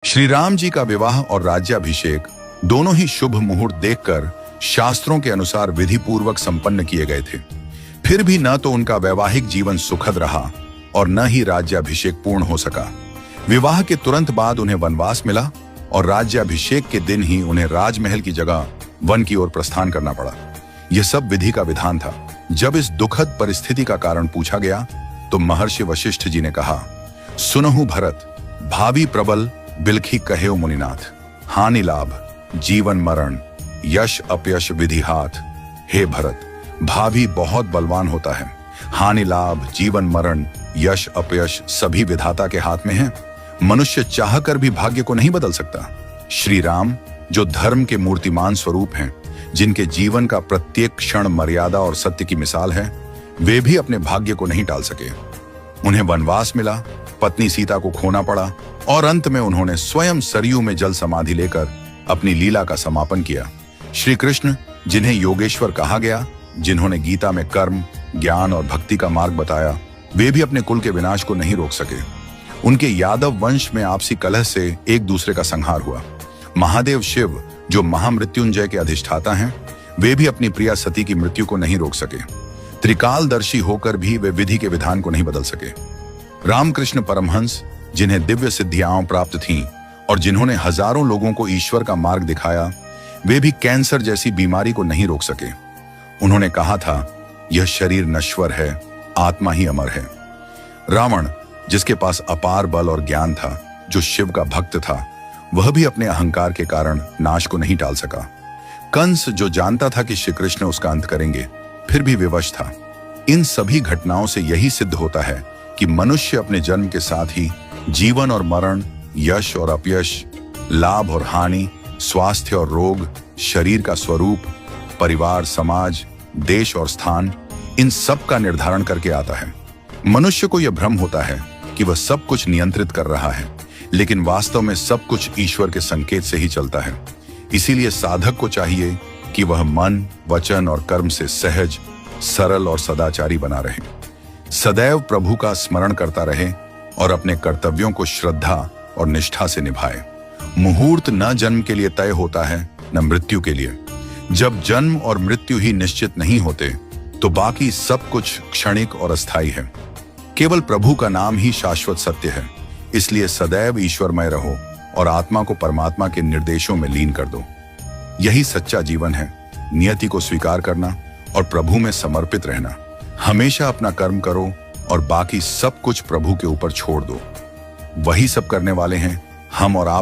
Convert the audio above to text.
श्री राम जी का विवाह और राज्याभिषेक दोनों ही शुभ मुहूर्त देखकर शास्त्रों के अनुसार विधि पूर्वक संपन्न किए गए थे। फिर भी न तो उनका वैवाहिक जीवन सुखद रहा और न ही राज्याभिषेक पूर्ण हो सका। विवाह के तुरंत बाद उन्हें वनवास मिला और राज्याभिषेक के दिन ही उन्हें राजमहल की जगह वन की ओर प्रस्थान करना पड़ा। यह सब विधि का विधान था। जब इस दुखद परिस्थिति का कारण पूछा गया तो महर्षि वशिष्ठ जी ने कहा, सुनहु भरत, भावी प्रबल बिलखी कहेउ मुनिनाथ, हानि लाभ जीवन मरण यश अपयश विधि हाथ। हे भरत, भावी बहुत बलवान होता है, हानि लाभ जीवन मरण यश अपयश सभी विधाता के हाथ में है। मनुष्य चाहकर भी भाग्य को नहीं बदल सकता। श्री राम जो धर्म के मूर्तिमान स्वरूप हैं, जिनके जीवन का प्रत्येक क्षण मर्यादा और सत्य की मिसाल है, वे भी अपने भाग्य को नहीं टाल सके। उन्हें वनवास मिला, पत्नी सीता को खोना पड़ा और अंत में उन्होंने स्वयं सरयू में जल समाधि लेकर अपनी लीला का समापन किया। श्री कृष्ण जिन्हें योगेश्वर कहा गया, जिन्होंने गीता में कर्म, ज्ञान और भक्ति का मार्ग बताया, वे भी अपने कुल के विनाश को नहीं रोक सके। उनके यादव वंश में आपसी कलह से एक दूसरे का संहार हुआ। महादेव शिव जो महामृत्युंजय के अधिष्ठाता हैं, वे भी अपनी प्रिया सती की मृत्यु को नहीं रोक सके। त्रिकालदर्शी होकर भी वे विधि के विधान को नहीं बदल सके। रामकृष्ण परमहंस जिन्हें दिव्य सिद्धियां प्राप्त थीं और जिन्होंने हजारों लोगों को ईश्वर का मार्ग दिखाया, वे भी कैंसर जैसी बीमारी को नहीं रोक सके। उन्होंने कहा था, यह शरीर नश्वर है, आत्मा ही अमर है। रावण जिसके पास अपार बल और ज्ञान था, जो शिव का भक्त था, वह भी अपने अहंकार के कारण नाश को नहीं टाल सका। कंस जो जानता था कि श्री कृष्ण उसका अंत करेंगे, फिर भी विवश था। इन सभी घटनाओं से यही सिद्ध होता है कि मनुष्य अपने जन्म के साथ ही जीवन और मरण, यश और अपयश, लाभ और हानि, स्वास्थ्य और रोग, शरीर का स्वरूप, परिवार, समाज, देश और स्थान, इन सब का निर्धारण करके आता है। मनुष्य को यह भ्रम होता है कि वह सब कुछ नियंत्रित कर रहा है, लेकिन वास्तव में सब कुछ ईश्वर के संकेत से ही चलता है। इसीलिए साधक को चाहिए कि वह मन, वचन और कर्म से सहज, सरल और सदाचारी बना रहे, सदैव प्रभु का स्मरण करता रहे और अपने कर्तव्यों को श्रद्धा और निष्ठा से निभाए। मुहूर्त न जन्म के लिए तय होता है, न मृत्यु के लिए। जब जन्म और मृत्यु ही निश्चित नहीं होते, तो बाकी सब कुछ क्षणिक और अस्थायी है। केवल प्रभु का नाम ही शाश्वत सत्य है। इसलिए सदैव ईश्वरमय रहो और आत्मा को परमात्मा के निर्देशों में लीन कर दो। यही सच्चा जीवन है। नियति को स्वीकार करना और प्रभु में समर्पित रहना। हमेशा अपना कर्म करो और बाकी सब कुछ प्रभु के ऊपर छोड़ दो। वही सब करने वाले हैं हम और आप।